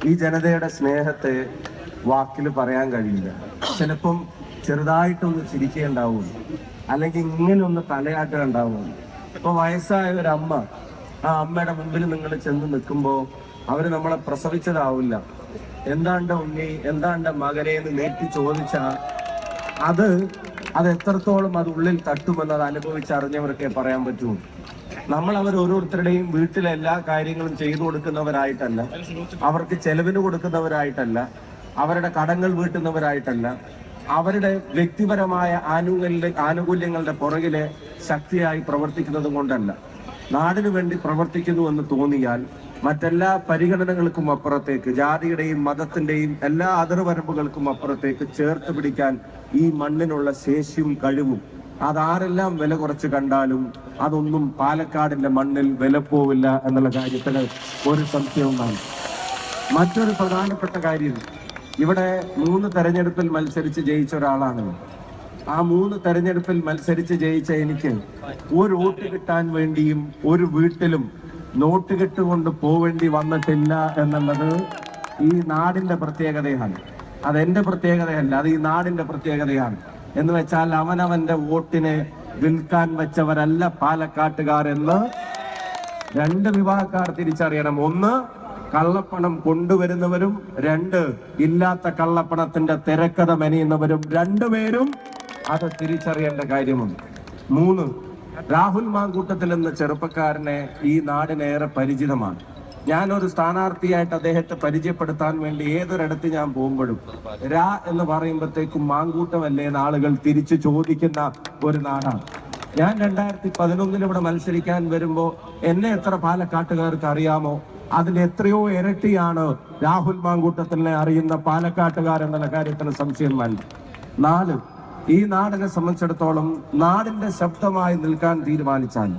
ഈ ജനതയുടെ സ്നേഹത്തെ വാക്കിൽ പറയാൻ കഴിയില്ല. ചിലപ്പം ചെറുതായിട്ടൊന്ന് ചിരിക്കുകയുണ്ടാവും, അല്ലെങ്കിൽ ഇങ്ങനെ ഒന്ന് തലയാട്ടുകയുണ്ടാവും. ഇപ്പൊ വയസ്സായ ഒരമ്മ, ആ അമ്മയുടെ മുമ്പിൽ നിങ്ങൾ ചെന്ന് നിൽക്കുമ്പോൾ അവര് നമ്മളെ പ്രസവിച്ചതാവില്ല. എന്താണ്ട് ഉണ്ണി, എന്താണ്ട് മകനെ എന്ന് നേരിട്ട് ചോദിച്ചാൽ അത് എത്രത്തോളം അത് ഉള്ളിൽ തട്ടുമെന്നത് അനുഭവിച്ചറിഞ്ഞവർക്കേ പറയാൻ പറ്റൂ. നമ്മൾ അവർ ഓരോരുത്തരുടെയും വീട്ടിലെ എല്ലാ കാര്യങ്ങളും ചെയ്തു കൊടുക്കുന്നവരായിട്ടല്ല, അവർക്ക് ചെലവിന് കൊടുക്കുന്നവരായിട്ടല്ല, അവരുടെ കടങ്ങൾ വീട്ടുന്നവരായിട്ടല്ല, അവരുടെ വ്യക്തിപരമായ ആനുകൂല്യങ്ങളുടെ പുറകിലെ ശക്തിയായി പ്രവർത്തിക്കുന്നത് കൊണ്ടല്ല. നാടിനു വേണ്ടി പ്രവർത്തിക്കുന്നു എന്ന് തോന്നിയാൽ മറ്റെല്ലാ പരിഗണനകൾക്കും അപ്പുറത്തേക്ക്, ജാതിയുടെയും മതത്തിന്റെയും എല്ലാ അതിർവരമ്പുകൾക്കും അപ്പുറത്തേക്ക് ചേർത്ത് പിടിക്കാൻ ഈ മണ്ണിനുള്ള ശേഷിയും കഴിവും അതാരെല്ലാം വില കുറച്ച് കണ്ടാലും അതൊന്നും പാലക്കാടിന്റെ മണ്ണിൽ വില പോവില്ല എന്നുള്ള കാര്യത്തിന് ഒരു സംശയവുമാണ്. മറ്റൊരു പ്രധാനപ്പെട്ട കാര്യം, ഇവിടെ 3 തെരഞ്ഞെടുപ്പിൽ മത്സരിച്ച് ജയിച്ച ഒരാളാണ്. ആ 3 തെരഞ്ഞെടുപ്പിൽ മത്സരിച്ച് ജയിച്ച എനിക്ക് ഒരു വോട്ട് കിട്ടാൻ വേണ്ടിയും ഒരു വീട്ടിലും നോട്ട് കെട്ടുകൊണ്ട് പോവേണ്ടി വന്നിട്ടില്ല എന്നുള്ളത് ഈ നാടിന്റെ പ്രത്യേകതയാണ്. അതെന്റെ പ്രത്യേകതയല്ല, അത് ഈ നാടിന്റെ പ്രത്യേകതയാണ്. എന്ന് വെച്ചാൽ അവനവന്റെ വോട്ടിനെ വിൽക്കാൻ വെച്ചവരല്ല പാലക്കാട്ടുകാർ എന്ന് 2 വിഭാഗക്കാർ തിരിച്ചറിയണം. 1, കള്ളപ്പണം കൊണ്ടുവരുന്നവരും, 2, ഇല്ലാത്ത കള്ളപ്പണത്തിന്റെ തിരക്കഥ മെനയുന്നവരും. 2 പേരും അത് തിരിച്ചറിയേണ്ട കാര്യമുണ്ട്. 3, രാഹുൽ മാങ്കൂട്ടത്തിൽ എന്ന ചെറുപ്പക്കാരനെ ഈ നാടിനേറെ പരിചിതമാണ്. ഞാനൊരു സ്ഥാനാർത്ഥിയായിട്ട് അദ്ദേഹത്തെ പരിചയപ്പെടുത്താൻ വേണ്ടി ഏതൊരിടത്ത് ഞാൻ പോകുമ്പോഴും രാ എന്ന് പറയുമ്പോഴത്തേക്കും മാങ്കൂട്ടമല്ലേ എന്ന് ആളുകൾ തിരിച്ചു ചോദിക്കുന്ന ഒരു നാടാണ്. ഞാൻ 2011 ഇവിടെ മത്സരിക്കാൻ വരുമ്പോ എന്നെ എത്ര പാലക്കാട്ടുകാർക്ക് അറിയാമോ, അതിൽ എത്രയോ ഇരട്ടിയാണ് രാഹുൽ മാങ്കൂട്ടത്തിനെ അറിയുന്ന പാലക്കാട്ടുകാർ എന്നുള്ള കാര്യത്തിന് സംശയം വേണ്ട. 4, ഈ നാടിനെ സംബന്ധിച്ചിടത്തോളം നാടിന്റെ ശബ്ദമായി നിൽക്കാൻ തീരുമാനിച്ചാൽ,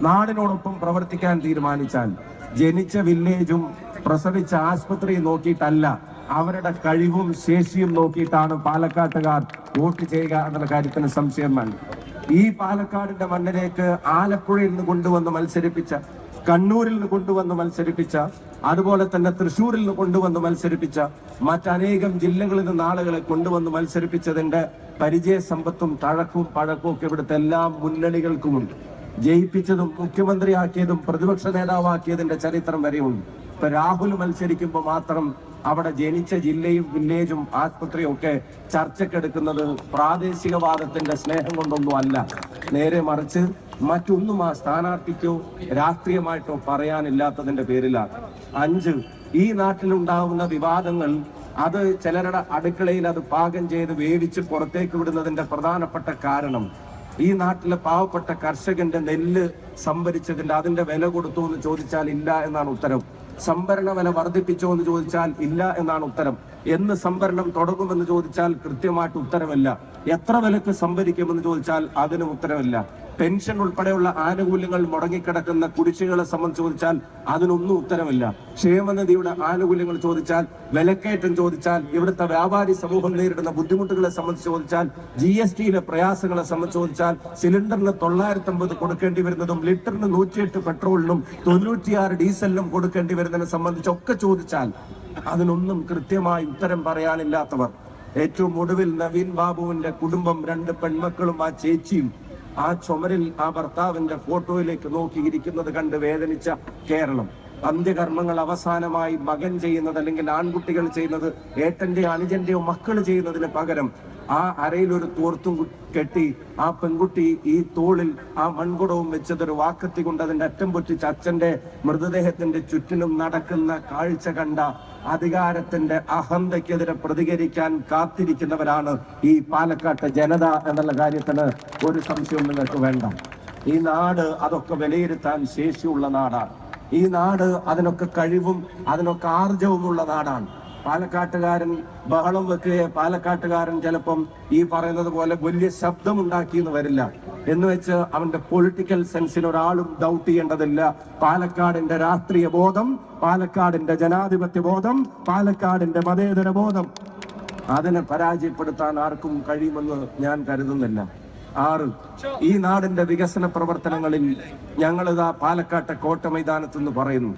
നാടിനോടൊപ്പം പ്രവർത്തിക്കാൻ തീരുമാനിച്ചാൽ, ജനിച്ച വില്ലേജും പ്രസവിച്ച ആശുപത്രിയും നോക്കിയിട്ടല്ല, അവരുടെ കഴിവും ശേഷിയും നോക്കിയിട്ടാണ് പാലക്കാട്ടുകാർ വോട്ട് ചെയ്യുക എന്നുള്ള കാര്യത്തിന് സംശയം വേണ്ട. ഈ പാലക്കാടിന്റെ മണ്ണിലേക്ക് ആലപ്പുഴയിൽ നിന്ന് കൊണ്ടുവന്ന് മത്സരിപ്പിച്ച, കണ്ണൂരിൽ നിന്ന് കൊണ്ടുവന്ന് മത്സരിപ്പിച്ച, അതുപോലെ തന്നെ തൃശ്ശൂരിൽ നിന്ന് കൊണ്ടുവന്ന് മത്സരിപ്പിച്ച, മറ്റനേകം ജില്ലകളിൽ നിന്ന് ആളുകളെ കൊണ്ടുവന്ന് മത്സരിപ്പിച്ചതിന്റെ പരിചയ സമ്പത്തും തഴക്കവും പഴക്കവും ഒക്കെ ഇവിടുത്തെ എല്ലാ മുന്നണികൾക്കുമുണ്ട്. ജയിപ്പിച്ചതും മുഖ്യമന്ത്രിയാക്കിയതും പ്രതിപക്ഷ നേതാവാക്കിയതിന്റെ ചരിത്രം വരെയുണ്ട്. ഇപ്പൊ രാഹുൽ മത്സരിക്കുമ്പോൾ മാത്രം അവിടെ ജനിച്ച ജില്ലയും വില്ലേജും ആശുപത്രിയും ഒക്കെ ചർച്ചക്കെടുക്കുന്നത് പ്രാദേശികവാദത്തിന്റെ സ്നേഹം കൊണ്ടൊന്നും അല്ല, നേരെ മറിച്ച് മറ്റൊന്നും ആ സ്ഥാനാർത്ഥിക്കോ രാഷ്ട്രീയമായിട്ടോ പറയാനില്ലാത്തതിന്റെ പേരിലാണ്. 5, ഈ നാട്ടിലുണ്ടാവുന്ന വിവാദങ്ങൾ അത് ചിലരുടെ അടുക്കളയിൽ അത് പാകം ചെയ്ത് വേവിച്ച് പുറത്തേക്ക് വിടുന്നതിന്റെ പ്രധാനപ്പെട്ട കാരണം ഈ നാട്ടിലെ പാവപ്പെട്ട കർഷകന്റെ നെല്ല് സംഭരിച്ചതിന്റെ അതിന്റെ വില കൊടുത്തു എന്ന് ചോദിച്ചാൽ ഇല്ല എന്നാണ് ഉത്തരം. സംഭരണ വില വർദ്ധിപ്പിച്ചോ എന്ന് ചോദിച്ചാൽ ഇല്ല എന്നാണ് ഉത്തരം. എന്ന് സംഭരണം തുടങ്ങുമെന്ന് ചോദിച്ചാൽ കൃത്യമായിട്ട് ഉത്തരമില്ല. എത്ര വിലക്ക് സംഭരിക്കുമെന്ന് ചോദിച്ചാൽ അതിനും ഉത്തരമില്ല. പെൻഷൻ ഉൾപ്പെടെയുള്ള ആനുകൂല്യങ്ങൾ മുടങ്ങിക്കിടക്കുന്ന കുടിശ്ശികളെ സംബന്ധിച്ച് ചോദിച്ചാൽ അതിനൊന്നും ഉത്തരമില്ല. ക്ഷേമനിധിയുടെ ആനുകൂല്യങ്ങൾ ചോദിച്ചാൽ, വിലക്കയറ്റം ചോദിച്ചാൽ, ഇവിടുത്തെ വ്യാപാരി സമൂഹം നേരിടുന്ന ബുദ്ധിമുട്ടുകളെ സംബന്ധിച്ച് ചോദിച്ചാൽ, GSTയിലെ പ്രയാസങ്ങളെ സംബന്ധിച്ച് ചോദിച്ചാൽ, സിലിണ്ടറിന് 950 കൊടുക്കേണ്ടി വരുന്നതും ലിറ്ററിന് 108 പെട്രോളിനും 96 ഡീസലിനും കൊടുക്കേണ്ടി വരുന്നതിനെ സംബന്ധിച്ചൊക്കെ ചോദിച്ചാൽ അതിനൊന്നും കൃത്യമായി ഉത്തരം പറയാനില്ലാത്തവർ. ഏറ്റവും ഒടുവിൽ നവീൻ ബാബുവിന്റെ കുടുംബം, 2 പെൺമക്കളും ആ ചേച്ചിയും ആ ചുമരിൽ ആ ഭർത്താവിന്റെ ഫോട്ടോയിലേക്ക് നോക്കിയിരിക്കുന്നത് കണ്ട് വേദനിച്ച കേരളം. അന്ത്യകർമ്മങ്ങൾ അവസാനമായി മകൻ ചെയ്യുന്നത്, അല്ലെങ്കിൽ ആൺകുട്ടികൾ ചെയ്യുന്നത്, ഏട്ടന്റെയോ അനുജന്റെയോ മക്കൾ ചെയ്യുന്നതിന് പകരം ആ അരയിൽ ഒരു തോർത്തും കെട്ടി ആ പെൺകുട്ടി ഈ തോളിൽ ആ മൺകുടവും വെച്ചതൊരു വാക്കത്തി കൊണ്ട് അതിന്റെ അറ്റം പൊറ്റിച്ച് അച്ഛന്റെ മൃതദേഹത്തിന്റെ ചുറ്റിനും നടക്കുന്ന കാഴ്ച കണ്ട അധികാരത്തിന്റെ അഹന്തയ്ക്കെതിരെ പ്രതികരിക്കാൻ കാത്തിരിക്കുന്നവരാണ് ഈ പാലക്കാട്ടെ ജനത എന്നുള്ള കാര്യത്തിന് ഒരു സംശയവും നിങ്ങൾക്ക് വേണ്ട. ഈ നാട് അതൊക്കെ വിലയിരുത്താൻ ശേഷിയുള്ള നാടാണ്. ഈ നാട് അതിനൊക്കെ കഴിവും അതിനൊക്കെ ആർജവുമുള്ള നാടാണ്. പാലക്കാട്ടുകാരൻ ബഹളം വെക്കുകയെ പാലക്കാട്ടുകാരൻ ചിലപ്പം ഈ പറയുന്നത് പോലെ വലിയ ശബ്ദം ഉണ്ടാക്കിയെന്ന് വരില്ല. എന്ന് വെച്ച് അവന്റെ പൊളിറ്റിക്കൽ സെൻസിന് ഒരാളും ഡൗട്ട് ചെയ്യേണ്ടതില്ല. പാലക്കാടിന്റെ രാഷ്ട്രീയ ബോധം, പാലക്കാടിന്റെ ജനാധിപത്യ ബോധം, പാലക്കാടിന്റെ മതേതര ബോധം, അതിനെ പരാജയപ്പെടുത്താൻ ആർക്കും കഴിയുമെന്ന് ഞാൻ കരുതുന്നില്ല. 6 ഈ നാടിന്റെ വികസന പ്രവർത്തനങ്ങളിൽ ഞങ്ങളിതാ പാലക്കാട്ടെ കോട്ട മൈതാനത്ത് നിന്ന് പറയുന്നു.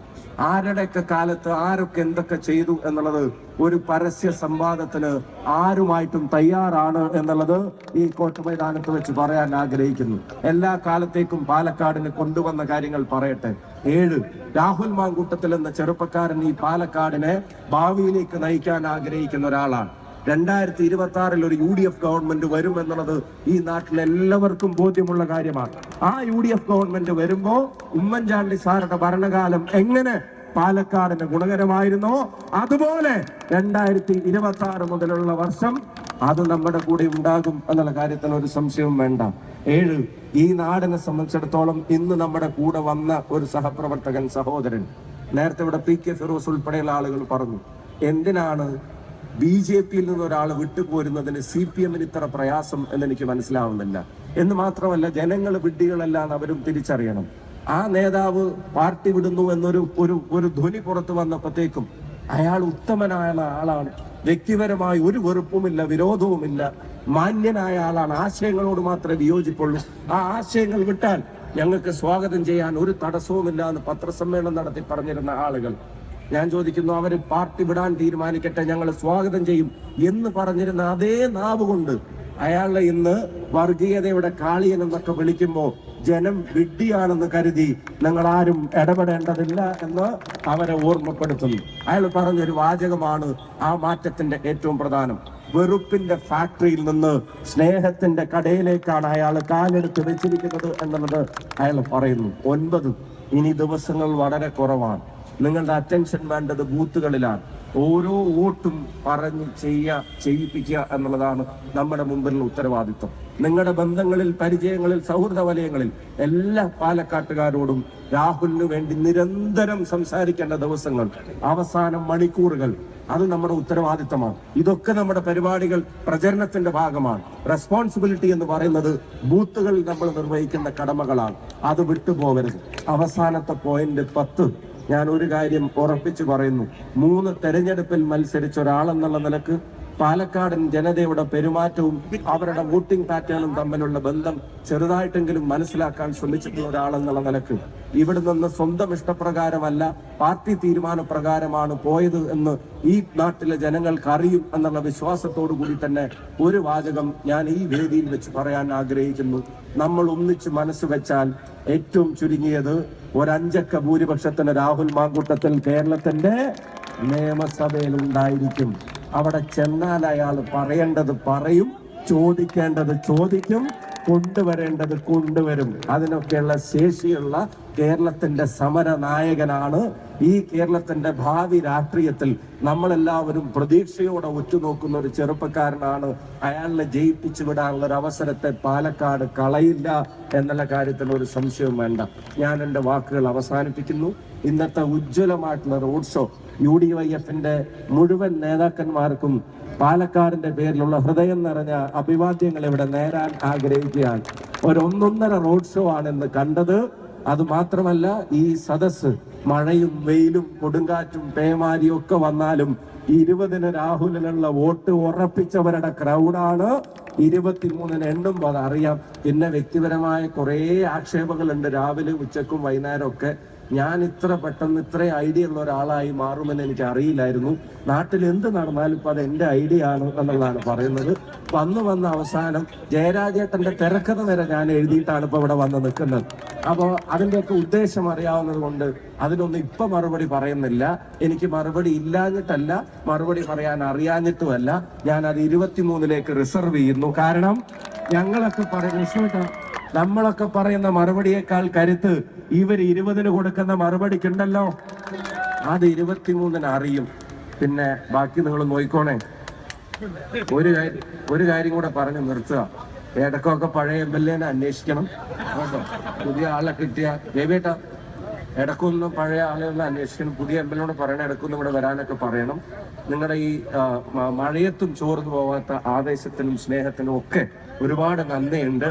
ആരുടെയൊക്കെ കാലത്ത് ആരൊക്കെ എന്തൊക്കെ ചെയ്തു എന്നുള്ളത് ഒരു പരസ്യ സംവാദത്തിന് ആരുമായിട്ടും തയ്യാറാണ് എന്നുള്ളത് ഈ കോട്ട മൈതാനത്ത് വെച്ച് പറയാൻ ആഗ്രഹിക്കുന്നു. എല്ലാ കാലത്തേക്കും പാലക്കാടിന് കൊണ്ടുവന്ന കാര്യങ്ങൾ പറയട്ടെ. 7 രാഹുൽ മാങ്കൂട്ടത്തിൽ എന്ന ചെറുപ്പക്കാരൻ ഈ പാലക്കാടിനെ ഭാവിയിലേക്ക് നയിക്കാൻ ആഗ്രഹിക്കുന്ന ഒരാളാണ്. 2026 ഒരു UDF ഗവൺമെന്റ് വരും എന്നുള്ളത് ഈ നാട്ടിലെ എല്ലാവർക്കും ബോധ്യമുള്ള കാര്യമാണ്. ആ UDF ഗവൺമെന്റ് വരുമ്പോ ഉമ്മൻചാണ്ടി സാറുടെ ഭരണകാലം എങ്ങനെ പാലക്കാടിന് ഗുണകരമായിരുന്നോ അതുപോലെ 2026 മുതലുള്ള വർഷം അത് നമ്മുടെ കൂടെ ഉണ്ടാകും എന്നുള്ള കാര്യത്തിൽ ഒരു സംശയവും വേണ്ട. 7 ഈ നാടിനെ സംബന്ധിച്ചിടത്തോളം ഇന്ന് നമ്മുടെ കൂടെ വന്ന ഒരു സഹപ്രവർത്തകൻ സഹോദരൻ, നേരത്തെ ഇവിടെ PK ഫിറോസ് ഉൾപ്പെടെയുള്ള ആളുകൾ പറഞ്ഞു, എന്തിനാണ് BJPയിൽ നിന്ന് ഒരാൾ വിട്ടുപോരുന്നതിന് CPM ഇത്ര പ്രയാസം എന്നെനിക്ക് മനസ്സിലാവുന്നില്ല. എന്ന് മാത്രമല്ല, ജനങ്ങൾ വിഡ്ഢികളല്ലാതെ അവരും തിരിച്ചറിയണം. ആ നേതാവ് പാർട്ടി വിടുന്നു എന്നൊരു ഒരു ധ്വനി പുറത്തു വന്നപ്പോഴത്തേക്കും അയാൾ ഉത്തമനായ ആളാണ്, വ്യക്തിപരമായി ഒരു വെറുപ്പുമില്ല, വിരോധവുമില്ല, മാന്യനായ ആളാണ്, ആശയങ്ങളോട് മാത്രമേ വിയോജിപ്പുള്ളൂ, ആ ആശയങ്ങൾ വിട്ടാൽ ഞങ്ങൾക്ക് സ്വാഗതം ചെയ്യാൻ ഒരു തടസ്സവുമില്ല എന്ന് പത്രസമ്മേളനം നടത്തി പറഞ്ഞിരുന്ന ആളുകൾ. ഞാൻ ചോദിക്കുന്നു, അവര് പാർട്ടി വിടാൻ തീരുമാനിക്കട്ടെ, ഞങ്ങൾ സ്വാഗതം ചെയ്യും എന്ന് പറഞ്ഞിരുന്ന അതേ നാവ് കൊണ്ട് അയാളെ ഇന്ന് വർഗീയതയുടെ കാളിയൻ എന്നൊക്കെ വിളിക്കുമ്പോ ജനം വിഡ്ഢിയാണെന്ന് കരുതി നിങ്ങൾ ആരും ഇടപെടേണ്ടതില്ല എന്ന് അവരെ ഓർമ്മപ്പെടുത്തുന്നു. അയാൾ പറഞ്ഞൊരു വാചകമാണ് ആ മാറ്റത്തിന്റെ ഏറ്റവും പ്രധാനം. വെറുപ്പിന്റെ ഫാക്ടറിയിൽ നിന്ന് സ്നേഹത്തിന്റെ കടയിലേക്കാണ് അയാൾ കാലെടുത്ത് വെച്ചിരിക്കുന്നത് എന്നുള്ളത് അയാൾ പറയുന്നു. 9 ഇനി ദിവസങ്ങൾ വളരെ കുറവാണ്. നിങ്ങളുടെ അറ്റൻഷൻ വേണ്ടത് ബൂത്തുകളിലാണ്. ഓരോ വോട്ടും പറഞ്ഞ് ചെയ്യിപ്പിക്കുക എന്നുള്ളതാണ് നമ്മുടെ മുമ്പിലുള്ള ഉത്തരവാദിത്വം. നിങ്ങളുടെ ബന്ധങ്ങളിൽ, പരിചയങ്ങളിൽ, സൗഹൃദ വലയങ്ങളിൽ എല്ലാ പാലക്കാട്ടുകാരോടും രാഹുലിന് വേണ്ടി നിരന്തരം സംസാരിക്കേണ്ട ദിവസങ്ങൾ, അവസാനം മണിക്കൂറുകൾ, അത് നമ്മുടെ ഉത്തരവാദിത്തമാണ്. ഇതൊക്കെ നമ്മുടെ പരിപാടികൾ പ്രചരണത്തിന്റെ ഭാഗമാണ്. റെസ്പോൺസിബിലിറ്റി എന്ന് പറയുന്നത് ബൂത്തുകളിൽ നമ്മൾ നിർവഹിക്കുന്ന കടമകളാണ്. അത് വിട്ടുപോകരുത്. അവസാനത്തെ പോയിന്റ് 10. ഞാൻ ഒരു കാര്യം ഉറപ്പിച്ചു പറയുന്നു. 3 തെരഞ്ഞെടുപ്പിൽ മത്സരിച്ച ഒരാളെന്നുള്ള നിലക്ക് പാലക്കാടൻ ജനതയുടെ പെരുമാറ്റവും അവരുടെ വോട്ടിംഗ് പാറ്റേണും തമ്മിലുള്ള ബന്ധം ചെറുതായിട്ടെങ്കിലും മനസ്സിലാക്കാൻ ശ്രമിച്ചിട്ടുള്ള ഒരാളെന്നുള്ള നിലക്ക് ഇവിടെ നിന്ന് സ്വന്തം ഇഷ്ടപ്രകാരമല്ല, പാർട്ടി തീരുമാനപ്രകാരമാണ് പോയത് എന്ന് ഈ നാട്ടിലെ ജനങ്ങൾക്ക് അറിയും എന്നുള്ള വിശ്വാസത്തോടു കൂടി തന്നെ ഒരു വാചകം ഞാൻ ഈ വേദിയിൽ വെച്ച് പറയാൻ ആഗ്രഹിക്കുന്നു. നമ്മൾ ഒന്നിച്ച് മനസ്സ് വെച്ചാൽ ഏറ്റവും ചുരുങ്ങിയത് ഒരു 5 അക്ക ഭൂരിപക്ഷത്തിന് രാഹുൽ മാങ്കൂട്ടത്തിൽ കേരളത്തിന്റെ നിയമസഭയിൽ ഉണ്ടായിരിക്കും. അവിടെ ചെന്നാൽ അയാൾ പറയേണ്ടത് പറയും, ചോദിക്കേണ്ടത് ചോദിക്കും, കൊണ്ടുവരേണ്ടത് കൊണ്ടുവരും. അതിനൊക്കെയുള്ള ശേഷിയുള്ള കേരളത്തിന്റെ സമര നായകനാണ്. ഈ കേരളത്തിന്റെ ഭാവി രാഷ്ട്രീയത്തിൽ നമ്മളെല്ലാവരും പ്രതീക്ഷയോടെ ഉറ്റുനോക്കുന്ന ഒരു ചെറുപ്പക്കാരനാണ്. അയാളെ ജയിപ്പിച്ചു വിടാനുള്ള ഒരു അവസരത്തെ പാലക്കാട് കളയില്ല എന്നുള്ള കാര്യത്തിൽ ഒരു സംശയവും വേണ്ട. ഞാൻ എൻ്റെ വാക്കുകൾ അവസാനിപ്പിക്കുന്നു. ഇന്നത്തെ ഉജ്ജ്വലമായിട്ടുള്ള റോഡ് ഷോ UDYF-ന്റെ മുഴുവൻ നേതാക്കന്മാർക്കും പാലക്കാടിന്റെ പേരിലുള്ള ഹൃദയം നിറഞ്ഞ അഭിവാദ്യങ്ങൾ ഇവിടെ നേരാൻ ആഗ്രഹിക്കുകയാണ്. ഒരു 1.5 റോഡ് ഷോ ആണെന്ന് കണ്ടത്. അത് മാത്രമല്ല, ഈ സദസ് മഴയും വെയിലും കൊടുങ്കാറ്റും പേമാരിയും ഒക്കെ വന്നാലും 20-ന് രാഹുലിനുള്ള വോട്ട് ഉറപ്പിച്ചവരുടെ ക്രൗഡാണ്. 23-ന് എണ്ണുമ്പോൾ അതറിയാം. പിന്നെ വ്യക്തിപരമായ കുറേ ആക്ഷേപങ്ങളുണ്ട് രാവിലെ, ഉച്ചക്കും വൈകുന്നേരം ഒക്കെ. ഞാൻ ഇത്ര പെട്ടെന്ന് ഇത്ര ഐഡിയ ഉള്ള ഒരാളായി മാറുമെന്ന് എനിക്ക് അറിയില്ലായിരുന്നു. നാട്ടിൽ എന്ത് നടന്നാലും ഇപ്പൊ അത് എന്റെ ഐഡിയ ആണ് എന്നുള്ളതാണ് പറയുന്നത്. വന്ന് അവസാനം ജയരാജേട്ടന്റെ തിരക്കഥ വരെ ഞാൻ എഴുതിയിട്ടാണ് ഇപ്പൊ ഇവിടെ വന്ന് നിൽക്കുന്നത്. അപ്പോൾ അതിൻ്റെയൊക്കെ ഉദ്ദേശം അറിയാവുന്നത് കൊണ്ട് അതിനൊന്നും ഇപ്പൊ മറുപടി പറയുന്നില്ല. എനിക്ക് മറുപടി ഇല്ലാഞ്ഞിട്ടല്ല, മറുപടി പറയാൻ അറിയാഞ്ഞിട്ടുമല്ല. ഞാൻ അത് 23-ലേക്ക് റിസർവ് ചെയ്യുന്നു. കാരണം നമ്മളൊക്കെ പറയുന്ന മറുപടിയേക്കാൾ കരുത്ത് ഇവർ 20-ന് കൊടുക്കുന്ന മറുപടിക്കുണ്ടല്ലോ. അത് 23-ന് അറിയും. പിന്നെ ബാക്കി നിങ്ങൾ നോയിക്കോണേ. ഒരു കാര്യം കൂടെ പറഞ്ഞു നിർത്തുക. ഇടക്കൊക്കെ പഴയ MLA-നെ അന്വേഷിക്കണം കേട്ടോ. പുതിയ ആളെ കിട്ടിയ ദേവേട്ട ഇടക്കൊന്നും പഴയ ആളുകളെ അന്വേഷിക്കണം. പുതിയ MLA-നോട് പറയണം, ഇടക്കൊന്നും ഇവിടെ വരാനൊക്കെ പറയണം. നിങ്ങളുടെ ഈ മഴയത്തും ചോർന്നു പോവാത്ത ആവേശത്തിനും സ്നേഹത്തിനും ഒക്കെ ഒരുപാട് നന്ദിയുണ്ട്.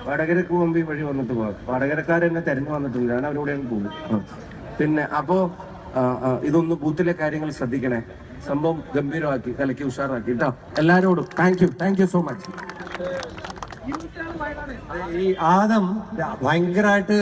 വടകരക്ക് പോകുമ്പോ ഈ വഴി വന്നിട്ട് പോകാം. വടകരക്കാരെന്നെ തെരഞ്ഞു വന്നിട്ടില്ല, ഞാൻ അവരോട് പോകും. പിന്നെ അപ്പോ ഇതൊന്ന് ബൂത്തിലെ കാര്യങ്ങൾ ശ്രദ്ധിക്കണേ. സംഭവം ഗംഭീരമാക്കി കലക്കി ഉഷാറാക്കി കേട്ടോ. എല്ലാരോടും താങ്ക് യു സോ മച്ച്. ഈ ആദം ഭയങ്കരമായിട്ട്